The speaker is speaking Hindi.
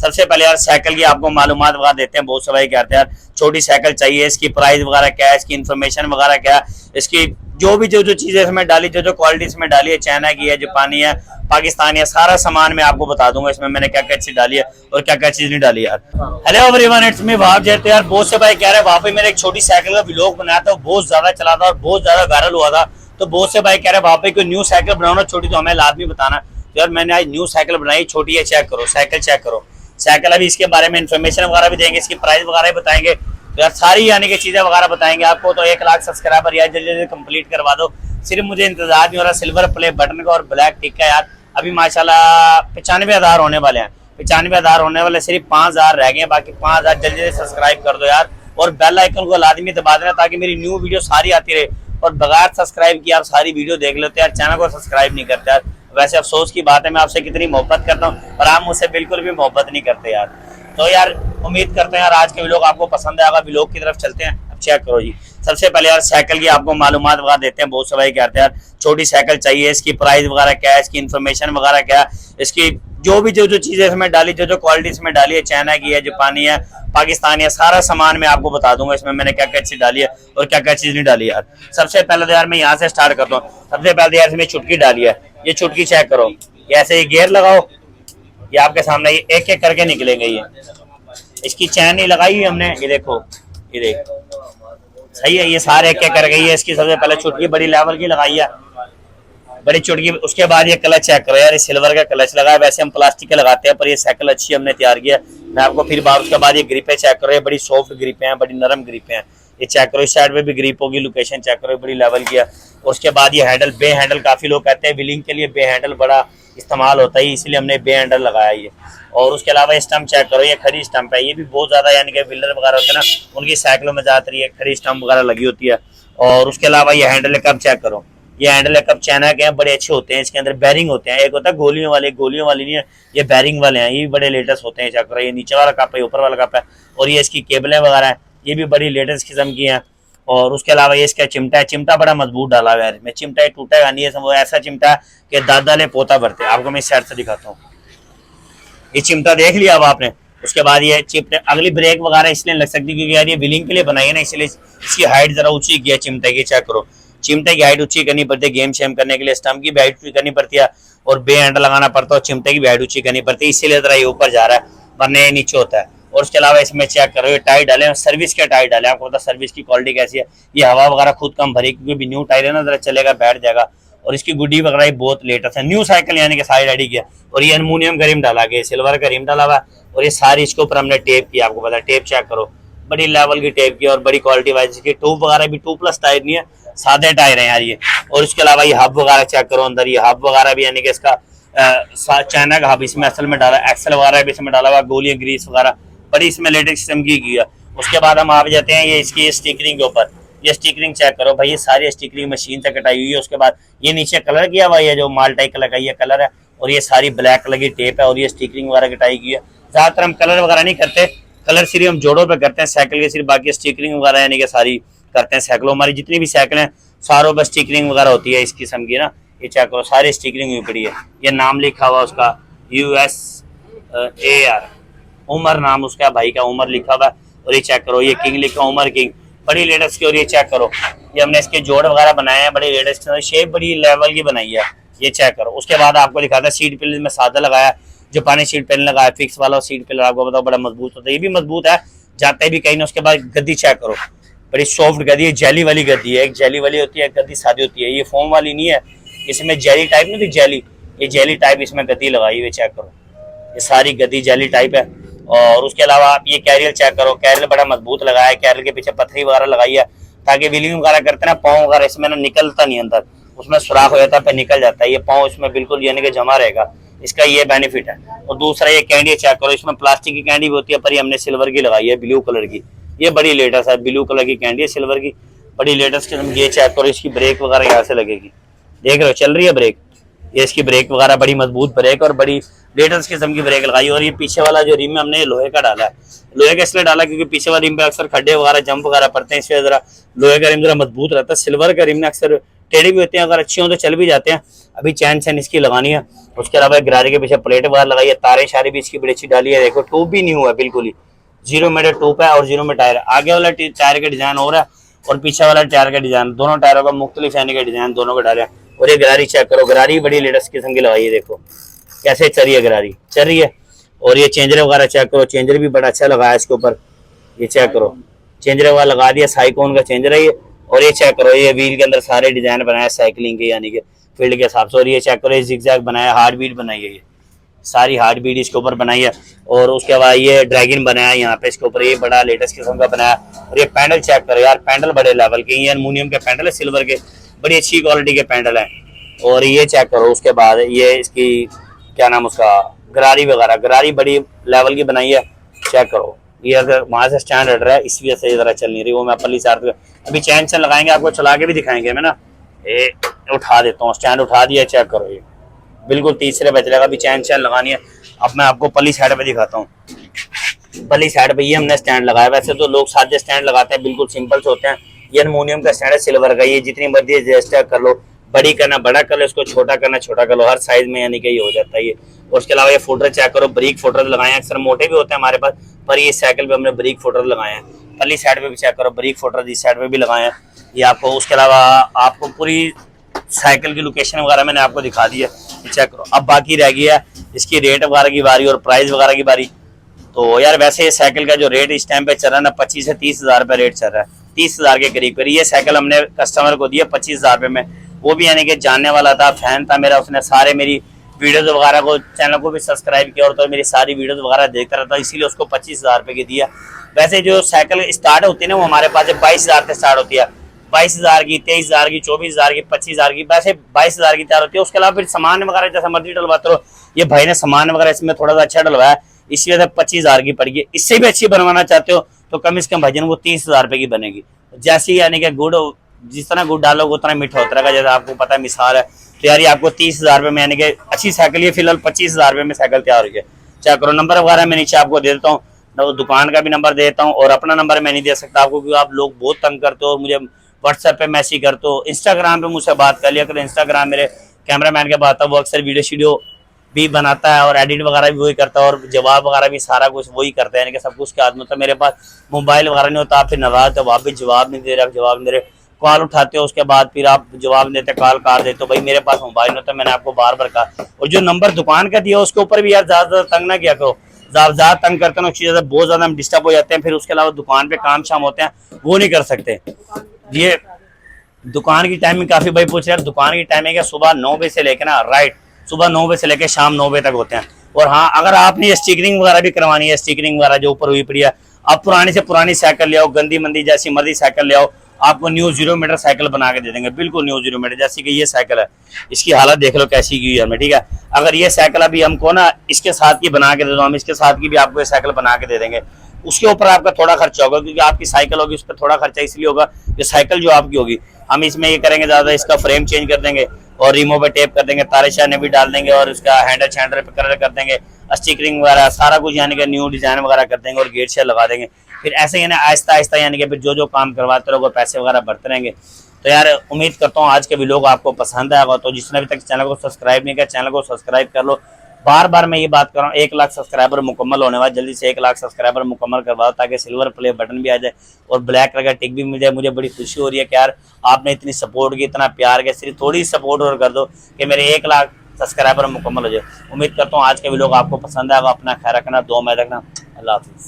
सबसे पहले यार साइकिल की आपको मालूमात वगैरह देते हैं। बहुत सवाल कहते हैं यार छोटी साइकिल चाहिए, इसकी प्राइस वगैरह क्या है, इसकी इन्फॉर्मेशन वगैरह क्या है, इसकी जो भी जो चीजें इसमें डाली, जो क्वालिटी इसमें डाली है, चाइना की है, जापानी है, पाकिस्तानी है, सारा सामान मैं आपको बता दूंगा इसमें मैंने क्या क्या चीज डाली है और क्या क्या चीज नहीं डाली यार। Hello everyone, it's me Wahab जैत। यार बहुत से भाई कह रहे हैं वहां पे मैंने एक छोटी साइकिल का व्लॉग बनाया था, बहुत ज्यादा चला था और बहुत ज्यादा वायरल हुआ था। तो बहुत से भाई कह रहे हैं वहां पे कोई न्यू साइकिल बनाना छोटी, तो हमें लाजमी बताना। तो यार मैंने आज न्यू साइकिल बनाई, छोटी है, चेक करो साइकिल, चेक करो साइकिल। अभी इसके बारे में इन्फॉर्मेशन वगैरह भी देंगे, इसकी प्राइस वगैरह भी बताएंगे। तो यार सारी यानी कि चीजें वगैरह बताएंगे आपको। तो 1 लाख सब्सक्राइबर यार जल्दी जल्दी कंप्लीट करवा दो। सिर्फ मुझे इंतजार नहीं हो रहा सिल्वर प्ले बटन का और ब्लैक टिक का। यार अभी माशाल्लाह 95,000 होने वाले हैं, 95,000 होने वाले, सिर्फ 5,000 रह गए। बाकी 5,000 जल्दी जल्दी सब्सक्राइब कर दो यार, और बेल आइकन को लाजमी दबा देना ताकि मेरी न्यू वीडियो सारी आती रहे। और बगैर सब्सक्राइब किया आप सारी वीडियो देख लेते यार, चैनल को सब्सक्राइब नहीं करते यार। वैसे अफसोस की बात है, मैं आपसे कितनी मोहब्बत करता हूँ और आप मुझसे बिल्कुल भी मोहब्बत नहीं करते यार। तो यार उम्मीद करते हैं यार आज के व्लॉग आपको पसंद आएगा। व्लॉग की तरफ चलते हैं, अब चेक करो जी। सबसे पहले यार साइकिल की आपको मालूमात वगैरह देते हैं। बहुत सवाल कहते हैं यार छोटी साइकिल चाहिए, इसकी प्राइस वगैरह क्या है, इसकी इन्फॉर्मेशन वगैरह क्या है, इसकी जो भी जो चीजें इसमें डाली, जो क्वालिटी इसमें डाली है, चाइना की है, जापानी है, पाकिस्तानी है, सारा सामान मैं आपको बता दूंगा इसमें मैंने क्या क्या चीज डाली है और क्या क्या चीज नहीं डाली यार। सबसे पहले तो यार मैं यहाँ से स्टार्ट करता हूँ। सबसे पहले यार इसमें चुटकी डाली है, ये चुटकी चेक करो। ये ऐसे ही गियर लगाओ, ये आपके सामने ये एक एक करके निकलेंगे। ये इसकी चैन नहीं लगाई हुई हमने, ये देखो, ये देख सही है, ये सारे एक एक करके। ये इसकी सबसे पहले चुटकी बड़ी लेवल की लगाई है, बड़ी चुटकी। उसके बाद ये क्लच चेक करो यार, ये सिल्वर का क्लच लगा है। वैसे हम प्लास्टिक के लगाते हैं पर ये साइकिल अच्छी हमने तैयार किया। मैं आपको फिर बात, उसके बाद ये ग्रिपें चेक करो, ये बड़ी सॉफ्ट ग्रिपें हैं, बड़ी नरम ग्रिपें हैं। ये चेक करो, इस साइड पे भी ग्रिप होगी, लोकेशन चेक करो, बड़ी लेवल की है। उसके बाद ये हैंडल, बे हैंडल, काफी लोग कहते हैं व्हीलिंग के लिए बे हैंडल बड़ा इस्तेमाल होता है, इसलिए हमने बे हैंडल लगाया ये। और उसके अलावा स्टम्प चेक करो, ये खड़ी स्टम्प है। ये भी बहुत ज्यादा यानी कि व्हीलर वगैरह होते हैं ना, उनकी साइकिलों में ज्यादातर ये खड़ी स्टम्प वगैरह लगी होती है। और उसके अलावा ये हैंडल कप चेक करो, ये हैंडल कप चाइना के हैं, बड़े अच्छे होते हैं। इसके अंदर बैरिंग होते हैं, एक होता है गोलियों वाले, गोलियों वाली नहीं है, ये बैरिंग वाले हैं, ये भी बड़े लेटेस्ट होते हैं। चेक करो, ये नीचे वाला कप है, ऊपर वाला कप है, और ये इसकी केबलें वगैरह हैं, ये भी बड़ी लेटेस्ट किस्म की हैं। और उसके अलावा ये इसका चिमटा है, चिमटा बड़ा मजबूत डाला हुआ है इसमें, चिमटा टूटेगा नहीं है, वो ऐसा चिमटा है कि दादा ले पोता भरते। आपको मैं इस साइड से दिखाता हूँ, ये चिमटा देख लिया अब आपने। उसके बाद ये चिमटे, अगली ब्रेक वगैरह इसलिए लग सकती है क्योंकि यार ये व्हीलिंग के लिए बनाई है ना, इसलिए इसकी हाइट जरा ऊंची की है चिमटे की। चेक करो, चिमटे की हाइट ऊंची करनी पड़ती है गेम शेम करने के लिए, स्टम्प की भी हाइट ऊंची करनी पड़ती है, और बे हैंडल लगाना पड़ता है, और चिमटे की भी हाइट ऊंची करनी पड़ती है, इसीलिए जरा ये ऊपर जा रहा है, वरना ये नीचे होता है। और उसके अलावा इसमें चेक करो, ये टायर डाले, सर्विस के टायर डाले। आपको पता सर्विस की क्वालिटी कैसी है, ये हवा वगैरह खुद कम भरी क्योंकि भी न्यू टायर है ना, जरा चलेगा बैठ जाएगा। और इसकी गुड्डी वगैरह बहुत लेटेस्ट है, न्यू साइकिल यानी कि सारी रेडी किया। और ये एल्युमिनियम का रिम डाला गया, सिल्वर का रिम डाला हुआ, और ये सारी इसके ऊपर हमने टेप किया। आपको पता है टेप चेक करो, बड़ी लेवल की टेप की और बड़ी क्वालिटी वाइज। इसकी ट्यूब वगैरह भी 2+ टायर नहीं है, सादे टायर है यार ये। और उसके अलावा ये हब वगैरह चेक करो, अंदर ये हब वगैरह भी यानी कि इसका चाइना का हब इसमें असल में डाला, एक्सल वगैरह भी इसमें डाला हुआ, गोलियां ग्रीस वगैरह बड़ी इसमें लेटेस्ट किस्म की है। उसके बाद हम आ जाते हैं ये इसकी स्टिकरिंग के ऊपर। ये स्टिकरिंग चेक करो भाई, ये सारी स्टिकरिंग मशीन से कटाई हुई है। उसके बाद ये नीचे कलर किया हुआ, ये जो माल्टाई कलर का ये कलर है, और ये सारी ब्लैक कलर की टेप है, और ये स्टिकरिंग वगैरह कटाई की है। ज्यादातर हम कलर वगैरह नहीं करते, कलर सिर्फ हम जोड़ों पे करते हैं साइकिल के सिर्फ, बाकी स्टिकरिंग वगैरह यानी कि सारी करते हैं साइकिलों। हमारी जितनी भी साइकिल हैं सारों पर स्टिकरिंग वगैरह होती है इस किस्म की ना। ये चेक करो, सारी स्टिकरिंग हुई पड़ी है। ये नाम लिखा हुआ उसका USAR, उमर नाम उसका भाई का, उमर लिखा हुआ। और ये चेक करो, ये किंग लिखा, उमर किंग, बड़ी लेटेस्ट की। और ये चेक करो, ये हमने इसके जोड़ वगैरह बनाए हैं, बड़ी लेटेस्ट, शेप बड़ी लेवल की बनाई है। ये चेक करो। उसके बाद आपको दिखाता है सीट पिलर में सादा लगाया, जापानी सीट पिलर लगाया, फिक्स वाला सीट पिलर आपको बताओ बड़ा मजबूत होता है, ये भी मजबूत है, जाते भी कहीं ना। उसके बाद गद्दी चेक करो, बड़ी सॉफ्ट गद्दी है, जेली वाली गद्दी है। एक जेली वाली होती है, गद्दी सादी होती है, ये फोम वाली नहीं है, इसमें जेली टाइप नहीं थी, जेली, ये जेली टाइप इसमें गद्दी लगाई हुई। चेक करो, ये सारी गद्दी जेली टाइप है। और उसके अलावा आप ये कैरियर चेक करो, कैरियर बड़ा मजबूत लगाया है, कैरियर के पीछे पत्थरी वगैरह लगाई है ताकि व्हीलिंग वगैरह करते ना, पाँव वगैरह इसमें ना निकलता नहीं, अंदर उसमें सुराख हो जाता है, पे निकल जाता है, ये पाँव इसमें बिल्कुल यानी कि जमा रहेगा, इसका ये बेनिफिट है। और दूसरा ये कैंडी चेक करो, इसमें प्लास्टिक की कैंडी भी होती है, पर ये हमने सिल्वर की लगाई है, ब्लू कलर की, ये बड़ी लेटेस्ट है, ब्लू कलर की कैंडी है सिल्वर की, बड़ी लेटेस्ट किस्म। ये चेक करो, इसकी ब्रेक वगैरह यहाँ से लगेगी, देख रहे हो चल रही है ब्रेक, ये इसकी ब्रेक वगैरह बड़ी मजबूत ब्रेक और बड़ी लेटेस्ट किस्म की ब्रेक लगाई। और ये पीछे वाला जो रिम है हमने लोहे का डाला है, लोहे का इसलिए डाला क्योंकि पीछे वाले रिम पे अक्सर खड्डे वगैरह जंप वगैरह पड़ते हैं, इसलिए जरा लोहे का रिम जरा मजबूत रहता है। सिल्वर का रिम ने अक्सर टेढ़ी भी होते हैं, अगर अच्छी हो तो चल भी जाते हैं। अभी चैन चैन इसकी लगानी है। उसके अलावा गरारे के पीछे प्लेट वगैरह लगाई है, तारे शारे भी इसकी बड़ी अच्छी डाली है। देखो ट्यूब भी नहीं हुआ है, बिल्कुल ही 0 में ट्यूब है और 0 में टायर है। आगे वाला टायर का डिजाइन हो रहा है और पीछे वाला टायर का डिजाइन, दोनों टायरों का मुख्तलिफ यानी कि डिजाइन दोनों का डाला है। और ये गरारी चेक करो, गरारी बड़ी लेटेस्ट किस्म की लगाई है। देखो कैसे चल रही है गरारी, चल रही है। और ये चेंजर वगैरह चेक करो, चेंजर भी बड़ा अच्छा लगाया इसके ऊपर। ये चेक करो, चेंजर वगैरह लगा दिया, साइकोन का चेंजर है ये। और ये चेक करो, ये व्हील के अंदर सारे डिजाइन बनाया साइकिलिंग के यानी कि फील्ड के हिसाब से। और ये चेक करो, ये जिगजैग बनाया, हार्ट बीट बनाई है, ये सारी हार्ट बीट इसके ऊपर बनाई है। और उसके बाद ये ड्रैगन बनाया यहाँ पे इसके ऊपर, ये बड़ा लेटेस्ट किस्म का बनाया। और ये पैंडल चेक करो यार, पैंडल बड़े लेवल के, ये एल्युमिनियम के पैंडल है, सिल्वर के, बड़ी अच्छी क्वालिटी के पैंडल है। और ये चेक करो, उसके बाद ये इसकी क्या नाम उसका, गरारी वगैरह, गरारी बड़ी लेवल की बनाई है। चेक करो, ये अगर वहां से स्टैंड हट रहा है इस वजह से ये जरा चल नहीं रही, वो मैं पल्ली साथ अभी चैन चैन लगाएंगे, आपको चला के भी दिखाएंगे। मैं ना ये उठा देता हूँ, स्टैंड उठा दिया, चेक करो ये बिल्कुल तीसरे पे चलेगा। अभी चैन चैन लगानी है। अब मैं आपको पल्ली साइड पे दिखाता हूँ। पल्ली साइड पे ये हमने स्टैंड लगाया। वैसे तो लोग सादे स्टैंड लगाते हैं, बिल्कुल सिंपल से होते हैं। ये एल्युमिनियम का स्टैंड है, सिल्वर का। ये जितनी मर्जी एडजस्ट कर लो, बड़ी करना बड़ा कर लो, इसको छोटा करना छोटा कर लो, हर साइज में यानी कि ये हो जाता है ये। और उसके अलावा ये फुटर चेक करो, ब्रेक फुटर लगाए हैं। अक्सर मोटे भी होते हैं हमारे पास, पर ये साइकिल पे हमने ब्रेक फुटर लगाए हैं। पल्ली साइड पे भी चेक करो, ब्रेक फुटर इस साइड पे भी लगाए हैं ये आपको। उसके अलावा आपको पूरी साइकिल की लोकेशन वगैरह मैंने आपको दिखा दी है, चेक करो। अब बाकी रह गई है इसकी रेट वगैरह की बारी और प्राइस वगैरह की बारी। तो यार वैसे ये साइकिल का जो रेट इस टाइम पे चल रहा है ना, 25 से 30 हजार रुपये रेट चल रहा है, 30 हजार के करीब करीब। ये साइकिल हमने कस्टमर को दिया 25 हजार रुपये में, वो भी यानी कि जानने वाला था, फैन था मेरा, उसने सारे मेरी वीडियोज वगैरह को, चैनल को भी सब्सक्राइब किया और तो मेरी सारी वीडियोज वगैरह देखता रहता, इसीलिए उसको 25 हजार रुपये की दिया। वैसे जो साइकिल स्टार्ट होती है ना, वो हमारे पास 22 हजार से स्टार्ट होती है, 22 हजार की, 23 हजार की, 24 हजार की, 25 हजार की, वैसे 22 हजार की तैयार होती है। उसके अलावा फिर सामान वगैरह जैसा मर्जी डलवाते रहो। ये भाई ने सामान वगैरह इसमें थोड़ा सा अच्छा डलवाया, इसी वजह से 25 हजार की पड़ेगी। इससे भी अच्छी बनवाना चाहते हो तो कम से कम भाईजान वो 30 हजार रुपये की बनेगी। जैसे यानी कि गुड़, जिस तरह गुड़ डालोगे उतना मीठा होता रहेगा, जैसे आपको पता है मिसाल है। तो यार ये आपको 30 हजार रुपये में यानी कि अच्छी साइकिल, ये फिलहाल 25 हजार रुपये में साइकिल तैयार हो गया। चेक करो, नंबर वगैरह मैं नीचे आपको दे देता हूँ, दुकान का भी नंबर दे देता हूँ और अपना नंबर मैं नहीं दे सकता आपको, क्योंकि आप लोग बहुत तंग करते हो, मुझे व्हाट्सएप पे मैसेज करते हो, इंस्टाग्राम पे मुझसे बात कर लिया करो। इंस्टाग्राम मेरे कैमरामैन के पास, वो अक्सर वीडियो भी बनाता है और एडिट वगैरह भी वही करता है और जवाब वगैरह भी सारा कुछ वही करता है, यानी कि सब कुछ के हाथ में होता है। मेरे पास मोबाइल वगैरह नहीं होता, आप फिर नाराज हो, आप भी जवाब नहीं दे रहे, आप जवाब नहीं दे रहे, कॉल उठाते हो उसके बाद फिर आप जवाब नहीं देते, कॉल काट देते हो। भाई मेरे पास मोबाइल नहीं होता, मैंने आपको बार बार कहा। और जो नंबर दुकान का दिया उसके ऊपर भी यार ज्यादा तंग ना किया करो, ज्यादा तंग करते हैं चीज़, बहुत ज्यादा हम डिस्टर्ब हो जाते हैं। फिर उसके अलावा दुकान पे काम शाम होते हैं, वो नहीं कर सकते। ये दुकान की टाइमिंग काफी भाई पूछ रहे हैं, दुकान की टाइमिंग है सुबह 9 बजे से लेकर ना, राइट, सुबह 9 बजे से लेकर शाम 9 बजे तक होते हैं। और हाँ, अगर आपने स्टिकरिंग वगैरह भी करवानी है, स्टिकरिंग वगैरह जो ऊपर हुई पड़ी है, आप पुरानी से पुरानी साइकिल ले आओ, गंदी मंदी जैसी मर्जी साइकिल ले आओ, आपको न्यू 0 मीटर साइकिल बना के दे देंगे, बिल्कुल न्यू 0 मीटर। जैसे कि ये साइकिल है, इसकी हालत देख लो कैसी की है, ठीक है। अगर ये साइकिल अभी हमको ना इसके साथ की बना के दे दो, हम इसके साथ की भी आपको ये साइकिल बना के दे देंगे। उसके ऊपर आपका थोड़ा खर्चा होगा, क्योंकि आपकी साइकिल होगी, उस पर थोड़ा खर्चा इसलिए होगा कि साइकिल जो आपकी होगी, हम इसमें ये करेंगे ज्यादा, इसका फ्रेम चेंज कर देंगे और रिमो पे टेप कर देंगे, तारे शाने भी डाल देंगे और इसका हैंडल शैंडल पे कलर कर देंगे, स्टिकरिंग वगैरह सारा कुछ यानी कि न्यू डिजाइन वगैरह कर देंगे और गेट शेयर लगा देंगे। फिर ऐसे यानी आहिस्ता आहिस्ता यानी कि फिर जो जो काम करवाते रहोगे पैसे वगैरह बढ़ते रहेंगे। तो यार उम्मीद करता हूँ आज के भी लोग आपको पसंद आएगा। तो जिसने अभी तक चैनल को सब्सक्राइब नहीं किया, चैनल को सब्सक्राइब कर लो। बार बार मैं ये बात कर रहा हूँ, 1 लाख सब्सक्राइबर मुकम्मल होने वाला, जल्दी से 1 लाख सब्सक्राइबर मुकम्मल करवाओ ताकि सिल्वर प्ले बटन भी आ जाए और ब्लैक कलर का टिक भी मिल जाए। मुझे बड़ी खुशी हो रही है कि यार आपने इतनी सपोर्ट की, इतना प्यार किया, सिर्फ थोड़ी सपोर्ट और कर दो कि मेरे 1 लाख सब्सक्राइबर मुकम्मल हो जाए। उम्मीद करता हूँ आज के वीडियो आपको पसंद आएगा। अपना ख्याल रखना, दुआ में रखना। अल्लाह हाफिज़।